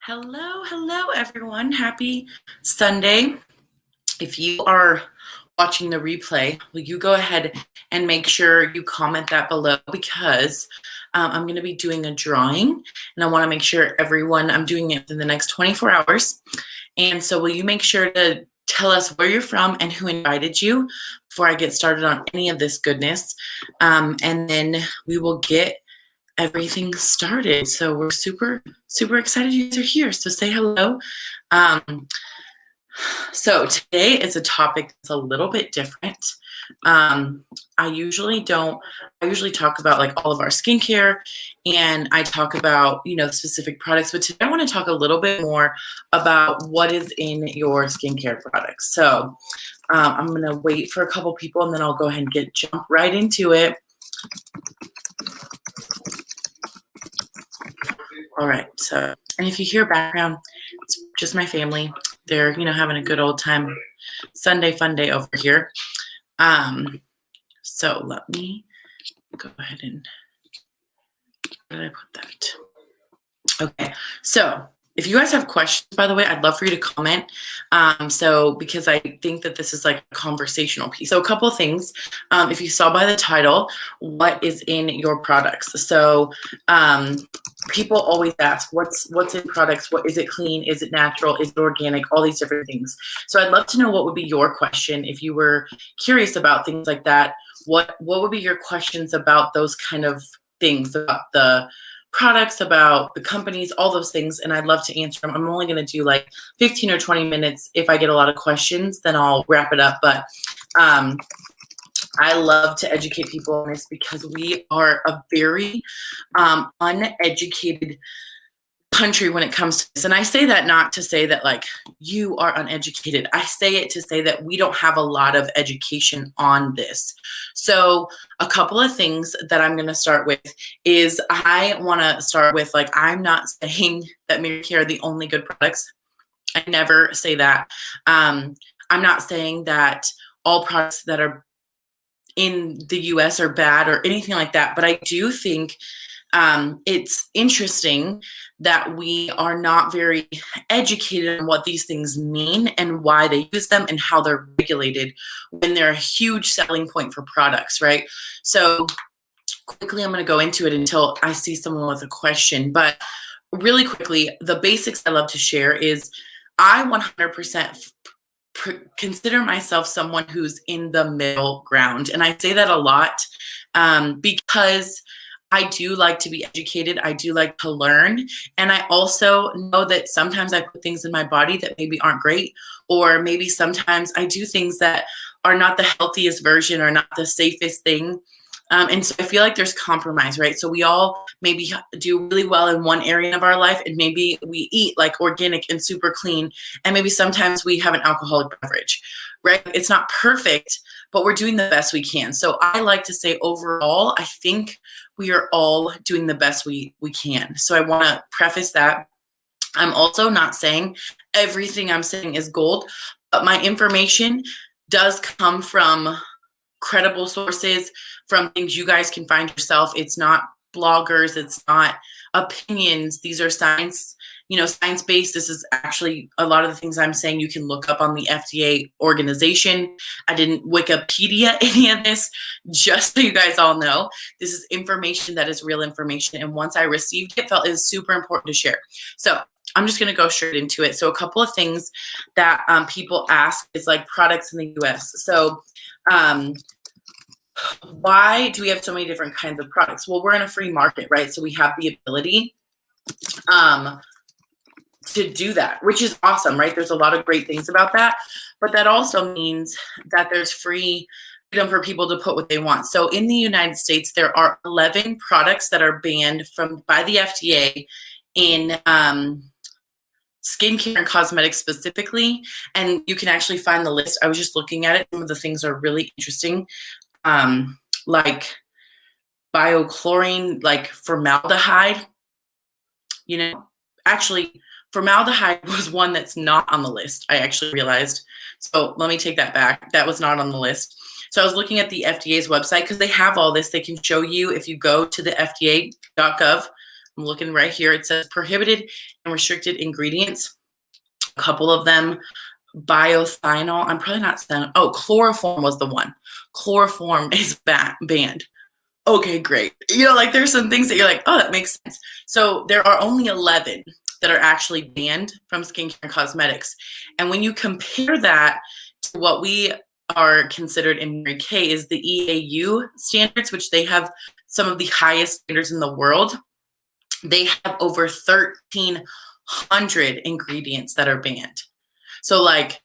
Hello, everyone. Happy Sunday. If you are watching the replay, will you go ahead and make sure you comment that below because I'm going to be doing a drawing and I want to make sure I'm doing it within the next 24 hours. And so will you make sure to tell us where you're from and who invited you before I get started on any of this goodness. And then we will get everything started. So we're super excited you guys are here. So say hello. So today is a topic that's a little bit different. I usually talk about like all of our skincare and I talk about, specific products, but today I want to talk a little bit more about what is in your skincare products. So I'm going to wait for a couple people and then I'll go ahead and jump right into it. All right, so, and if you hear background, it's just my family. They're, having a good old time, Sunday fun day over here. So let me go ahead and, where did I put that? Okay, so if you guys have questions, by the way, I'd love for you to comment. Because I think that this is like a conversational piece. So a couple of things, if you saw by the title, what is in your products? So people always ask, what's in products? What is it clean? Is it natural? Is it organic? All these different things. So I'd love to know what would be your question if you were curious about things like that. What would be your questions about those kind of things, about the products, about the companies, all those things, and I'd love to answer them. I'm only going to do like 15 or 20 minutes. If I get a lot of questions, then I'll wrap it up. But I love to educate people on this because we are a very uneducated country when it comes to this. And I say that not to say that like you are uneducated. I say it to say that we don't have a lot of education on this. So a couple of things that I'm going to start with is I want to start with, like, I'm not saying that Mary Kay are the only good products. I never say that. I'm not saying that all products that are in the US are bad or anything like that. But I do think it's interesting that we are not very educated on what these things mean and why they use them and how they're regulated when they're a huge selling point for products, right? So quickly, I'm going to go into it until I see someone with a question. But really quickly, the basics I love to share is I 100% consider myself someone who's in the middle ground. And I say that a lot because I do like to be educated. I do like to learn. And I also know that sometimes I put things in my body that maybe aren't great, or maybe sometimes I do things that are not the healthiest version or not the safest thing. And so I feel like there's compromise, right? So we all maybe do really well in one area of our life, and maybe we eat like organic and super clean, and maybe sometimes we have an alcoholic beverage, right? It's not perfect, but we're doing the best we can. So I like to say overall, I think we are all doing the best we can. So I want to preface that. I'm also not saying everything I'm saying is gold, but my information does come from credible sources, from things you guys can find yourself. It's not bloggers, it's not opinions. These are science-based. This is actually a lot of the things I'm saying you can look up on the FDA organization. I didn't Wikipedia any of this, just so you guys all know. This is information that is real information. And once I received it, felt it was super important to share. So I'm just going to go straight into it. So a couple of things that people ask is like products in the US. So why do we have so many different kinds of products? Well, we're in a free market, right? So we have the ability to do that, which is awesome, right? There's a lot of great things about that, but that also means that there's freedom for people to put what they want. So in the United States, there are 11 products that are banned by the FDA in skincare and cosmetics specifically, and you can actually find the list. I was just looking at it. Some of the things are really interesting, like biochlorine, like formaldehyde. Actually, formaldehyde was one that's not on the list, I actually realized. So let me take that back. That was not on the list. So I was looking at the FDA's website because they have all this. They can show you if you go to the FDA.gov I'm looking right here. It says prohibited and restricted ingredients. A couple of them, biothionyl. I'm probably not saying, oh, chloroform was the one. Chloroform is banned. Okay, great. Like there's some things that you're like, oh, that makes sense. So there are only 11 that are actually banned from skincare and cosmetics. And when you compare that to what we are considered in Mary Kay is the EAU standards, which they have some of the highest standards in the world. They have over 1,300 ingredients that are banned. So like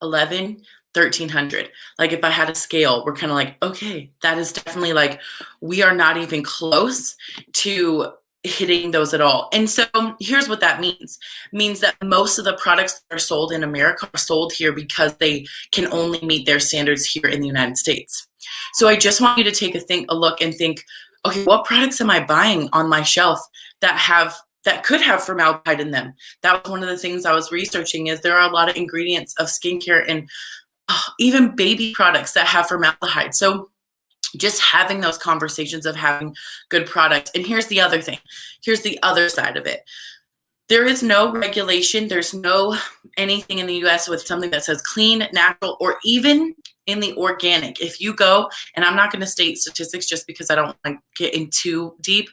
11, 1,300. Like if I had a scale, we're kind of like, okay, that is definitely like, we are not even close to hitting those at all. And so here's what that means. It means that most of the products that are sold in America are sold here because they can only meet their standards here in the United States. So I just want you to take a look and think, okay, what products am I buying on my shelf that could have formaldehyde in them? That was one of the things I was researching is there are a lot of ingredients of skincare and even baby products that have formaldehyde. So just having those conversations of having good product. And here's the other thing. Here's the other side of it. There is no regulation. There's no anything in the US with something that says clean, natural, or even in the organic. If you go, and I'm not going to state statistics just because I don't want to get in too deep,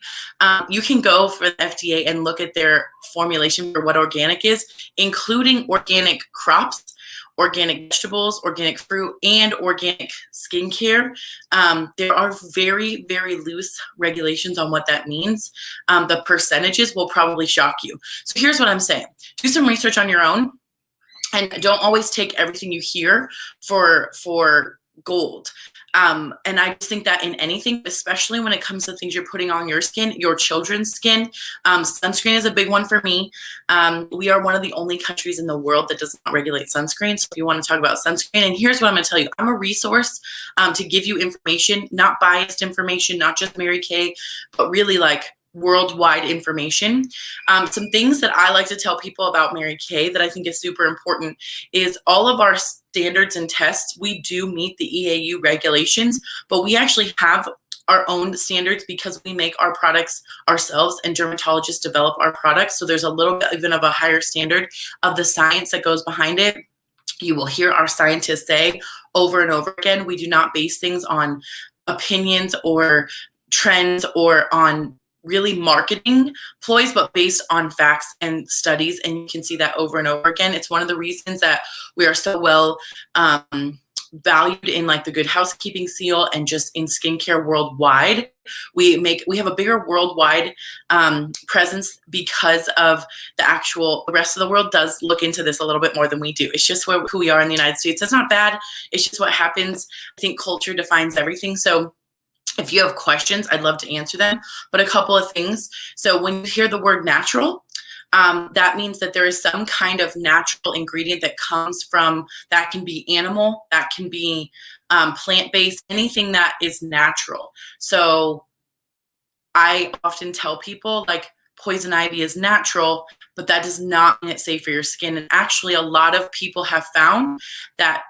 you can go for the FDA and look at their formulation for what organic is, including organic crops, organic vegetables, organic fruit, and organic skincare. There are very, very loose regulations on what that means. The percentages will probably shock you. So here's what I'm saying. Do some research on your own and don't always take everything you hear for gold. And I just think that in anything, especially when it comes to things you're putting on your skin, your children's skin, sunscreen is a big one for me. We are one of the only countries in the world that does not regulate sunscreen. So if you want to talk about sunscreen, and here's what I'm going to tell you. I'm a resource to give you information, not biased information, not just Mary Kay, but really like worldwide information. Some things that I like to tell people about Mary Kay that I think is super important is all of our standards and tests, we do meet the EAU regulations, but we actually have our own standards because we make our products ourselves and dermatologists develop our products. So there's a little bit even of a higher standard of the science that goes behind it. You will hear our scientists say over and over again, we do not base things on opinions or trends or on really marketing ploys, but based on facts and studies. And you can see that over and over again. It's one of the reasons that we are so well valued in like the Good Housekeeping seal and just in skincare worldwide. We have a bigger worldwide presence because of the rest of the world does look into this a little bit more than we do. It's just who we are in the United States. That's not bad. It's just what happens. I think culture defines everything. So if you have questions, I'd love to answer them. But a couple of things. So when you hear the word natural, that means that there is some kind of natural ingredient that comes from, that can be animal, that can be plant-based, anything that is natural. So I often tell people like poison ivy is natural, but that does not mean it's safe for your skin. And actually a lot of people have found that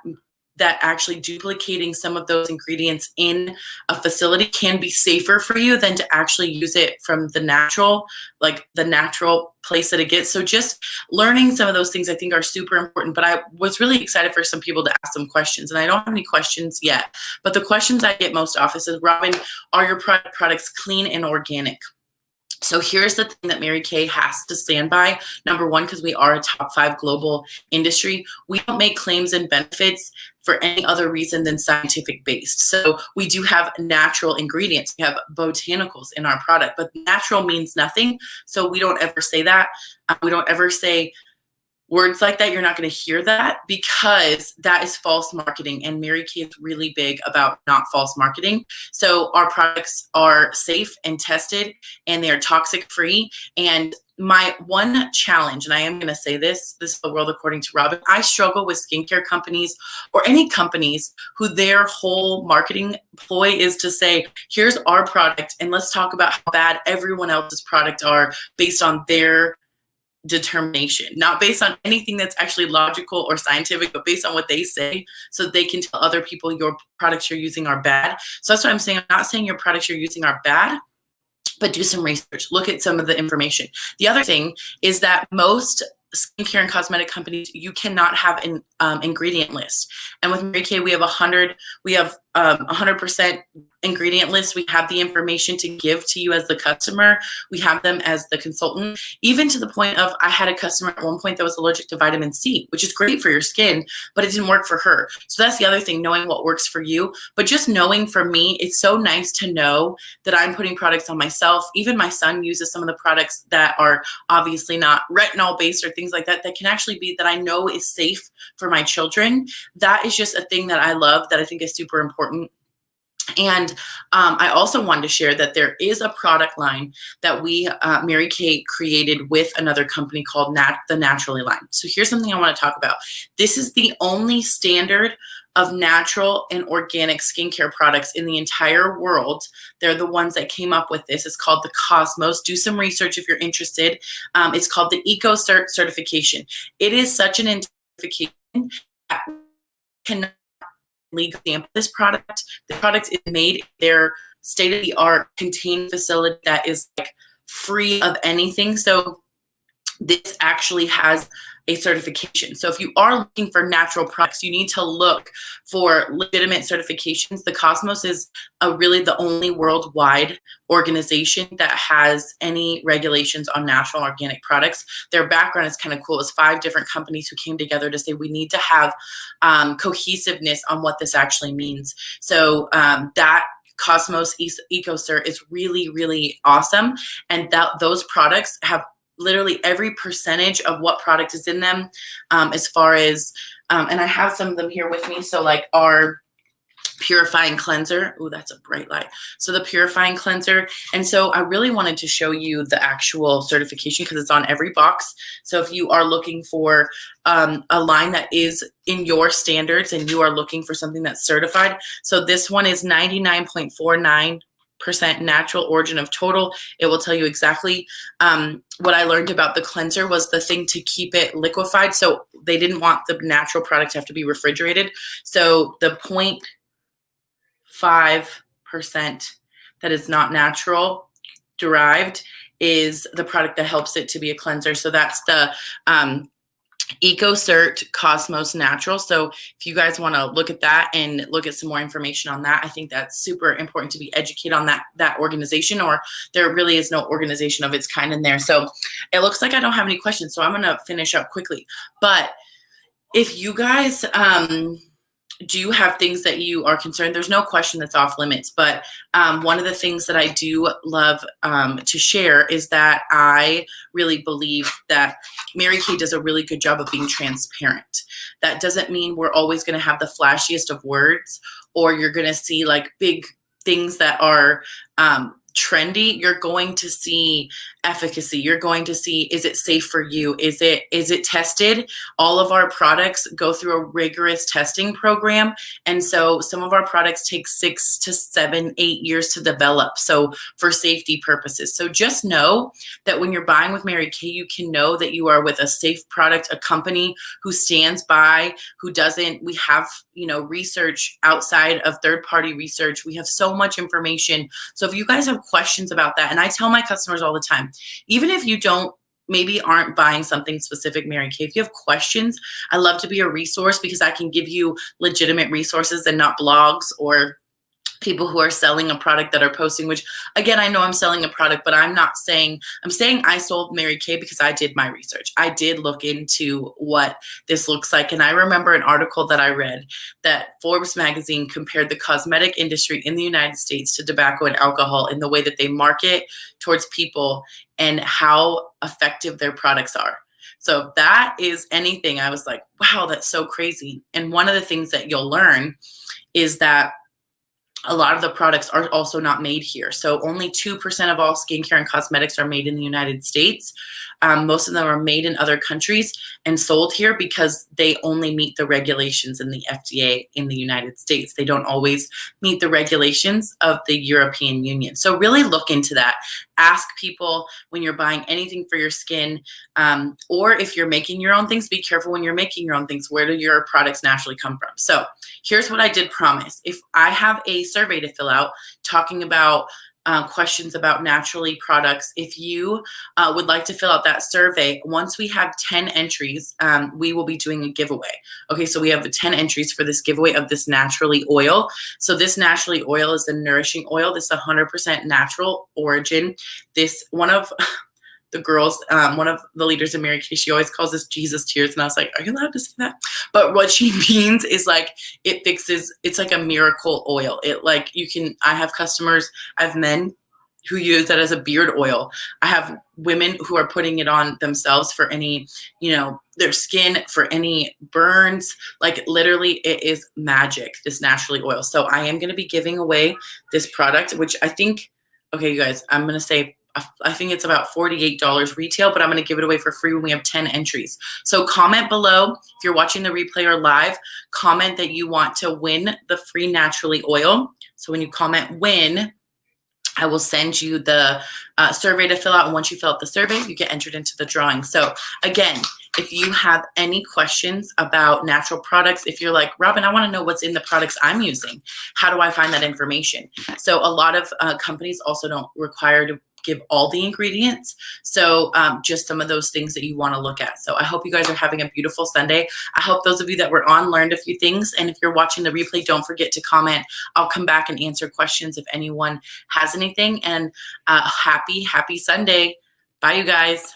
actually duplicating some of those ingredients in a facility can be safer for you than to actually use it from the natural place that it gets. So just learning some of those things I think are super important, but I was really excited for some people to ask some questions, and I don't have any questions yet, but the questions I get most often is, Robin, are your products clean and organic? So here's the thing that Mary Kay has to stand by. Number one, because we are a top 5 global industry, we don't make claims and benefits for any other reason than scientific based. So we do have natural ingredients. We have botanicals in our product, but natural means nothing. So we don't ever say that. We don't ever say words like that. You're not going to hear that because that is false marketing, and Mary Kay is really big about not false marketing. So our products are safe and tested, and they are toxic free. And my one challenge, and I am going to say this is the world according to Robin, I struggle with skincare companies or any companies who their whole marketing ploy is to say, here's our product and let's talk about how bad everyone else's product are based on their determination, not based on anything that's actually logical or scientific, but based on what they say, so they can tell other people your products you're using are bad. So that's what I'm saying. I'm not saying your products you're using are bad. but do some research, look at some of the information. The other thing is that most skincare and cosmetic companies, you cannot have an ingredient list. And with Mary Kay, we have 100% ingredient list. We have the information to give to you as the customer. We have them as the consultant, even to the point of, I had a customer at one point that was allergic to vitamin C, which is great for your skin, but it didn't work for her. So that's the other thing, knowing what works for you. But just knowing, for me, it's so nice to know that I'm putting products on myself. Even my son uses some of the products that are obviously not retinol based or things like that, that can actually be, that I know is safe for my children. That is just a thing that I love, that I think is super important. And I also wanted to share that there is a product line that we, Mary Kay, created with another company called the Naturally line. So here's something I want to talk about. This is the only standard of natural and organic skincare products in the entire world. They're the ones that came up with this. It's called the Cosmos. Do some research if you're interested. It's called the EcoCert certification. It is such an certification that cannot legal sample this product. The product is made in their state-of-the-art contained facility that is like free of anything. So this actually has a certification. So if you are looking for natural products, you need to look for legitimate certifications. The Cosmos is really the only worldwide organization that has any regulations on natural organic products. Their background is kind of cool. It was 5 different companies who came together to say we need to have cohesiveness on what this actually means. So that Cosmos EcoCert is really, really awesome. And those products have literally every percentage of what product is in them, as far as, and I have some of them here with me. So like our purifying cleanser. Oh, that's a bright light. So the purifying cleanser. And so I really wanted to show you the actual certification because it's on every box. So if you are looking for a line that is in your standards and you are looking for something that's certified. So this one is 99.49% natural origin of total. It will tell you exactly what I learned about the cleanser was the thing to keep it liquefied. So they didn't want the natural product to have to be refrigerated. So the 0.5% that is not natural derived is the product that helps it to be a cleanser. So that's the EcoCert Cosmos Natural. So if you guys want to look at that and look at some more information on that, I think that's super important to be educated on that organization, or there really is no organization of its kind in there. So it looks like I don't have any questions, so I'm going to finish up quickly. But if you guys do you have things that you are concerned? There's no question that's off limits, but one of the things that I do love to share is that I really believe that Mary Kay does a really good job of being transparent. That doesn't mean we're always going to have the flashiest of words, or you're going to see like big things that are trendy. You're going to see efficacy. You're going to see, is it safe for you? Is it tested? All of our products go through a rigorous testing program. And so some of our products take 6 to 7, 8 years to develop. So for safety purposes. So just know that when you're buying with Mary Kay, you can know that you are with a safe product, a company who stands by, who doesn't, we have, research outside of third-party research. We have so much information. So if you guys have questions about that, and I tell my customers all the time, even if you maybe aren't buying something specific, Mary Kay, if you have questions, I love to be a resource because I can give you legitimate resources and not blogs or people who are selling a product that are posting, which again, I know I'm selling a product, but I'm saying I sold Mary Kay because I did my research. I did look into what this looks like. And I remember an article that I read that Forbes magazine compared the cosmetic industry in the United States to tobacco and alcohol in the way that they market towards people and how effective their products are. So if that is anything, I was like, wow, that's so crazy. And one of the things that you'll learn is that a lot of the products are also not made here. So only 2% of all skincare and cosmetics are made in the United States. Most of them are made in other countries and sold here because they only meet the regulations in the FDA in the United States. They don't always meet the regulations of the European Union. So really look into that. Ask people when you're buying anything for your skin, or if you're making your own things, be careful when you're making your own things. Where do your products naturally come from? So here's what I did promise. If I have a survey to fill out talking about questions about Naturally products. If you would like to fill out that survey, once we have 10 entries, we will be doing a giveaway. Okay, so we have 10 entries for this giveaway of this Naturally oil. So this Naturally oil is the nourishing oil. This is 100% natural origin. This one of the girls, one of the leaders in Mary Kay, she always calls this Jesus tears. And I was like, are you allowed to say that? But what she means is like, it fixes, it's like a miracle oil. It like, you can, I have customers, I have men who use that as a beard oil. I have women who are putting it on themselves for any, you know, their skin, for any burns. Like literally it is magic, this Naturally oil. So I am going to be giving away this product, which I think, okay, you guys, I'm going to say, I think it's about $48 retail, but I'm going to give it away for free when we have 10 entries. So comment below if you're watching the replay or live, comment that you want to win the free Naturally oil. So when you comment win, I will send you the survey to fill out. And once you fill out the survey, you get entered into the drawing. So again, if you have any questions about natural products, if you're like, Robin, I want to know what's in the products I'm using, how do I find that information? So a lot of companies also don't require to give all the ingredients. So just some of those things that you want to look at. So I hope you guys are having a beautiful Sunday. I hope those of you that were on learned a few things. And if you're watching the replay, don't forget to comment. I'll come back and answer questions if anyone has anything. And happy Sunday. Bye, you guys.